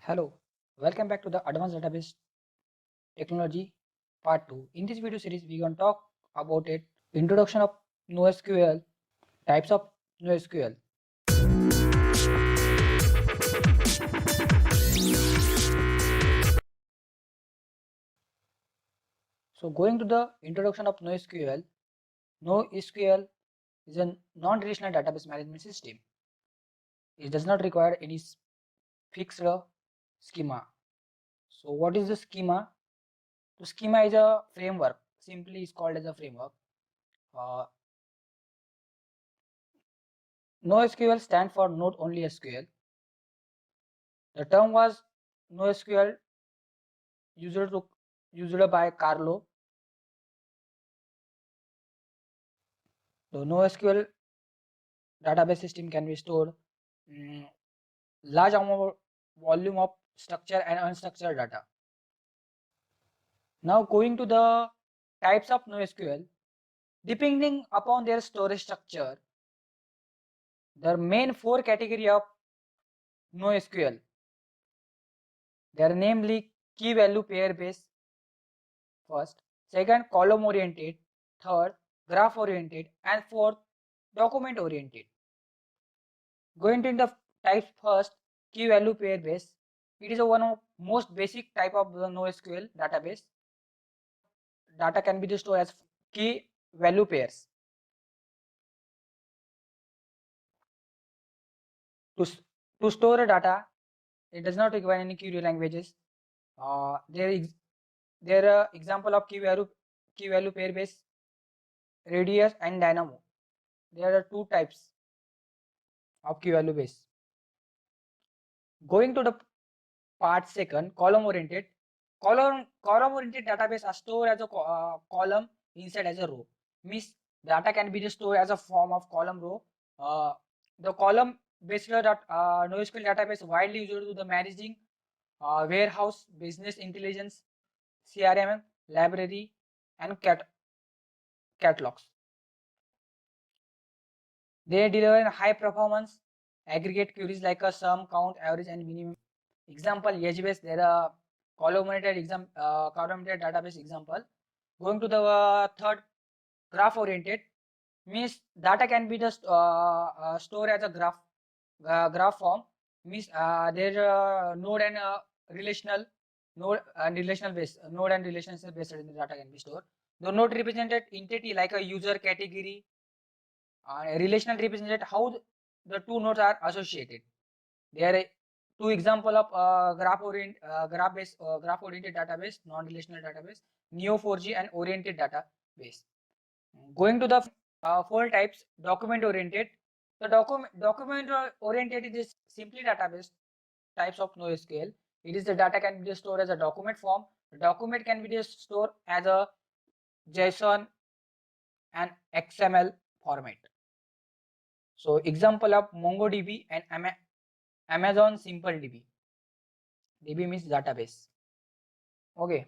Hello, welcome back to the Advanced Database Technology Part 2. In this video series, we're going to talk about it introduction of NoSQL, types of NoSQL. So, going to the introduction of NoSQL, NoSQL is a non-relational database management system. It does not require any fixed schema. So, what is the schema? The schema is a framework. Simply, is called as a framework. Uh, NoSQL stands for Node Only SQL. The term was NoSQL used by Carlo. The NoSQL database system can be stored large amount volume of structured and unstructured data. Now going to the types of NoSQL, depending upon their storage structure, there are main four category of NoSQL. They are namely key value pair based first, second column oriented, third graph oriented, and fourth document oriented. Going to the types first, key value pair base. It is one of most basic type of the NoSQL database. Data can be stored as key value pairs. To store a data, it does not require any query languages. There are example of key value pair base, Radius and Dynamo. There are two types of key value base. Going to the part second, column oriented. Column oriented database are stored as a column inside as a row. Means data can be stored as a form of column row. The column based NoSQL database widely used to the managing warehouse, business intelligence, CRM, library, and catalogs. They deliver high performance aggregate queries like a sum, count, average, and minimum. Example, HBase, there are column oriented database example. Going to the third, graph oriented, means data can be just stored as a graph form. Means there node and relational based data can be stored. The node represented entity like a user category, relational represented how the two nodes are associated. There are two example of graph oriented database, non-relational database, Neo4j and oriented database. Going to the four types, document oriented. The document oriented is simply database types of NoSQL. It is the data can be stored as a document form. The document can be stored as a JSON and XML format. So example of MongoDB and Amazon SimpleDB. DB means database. Okay.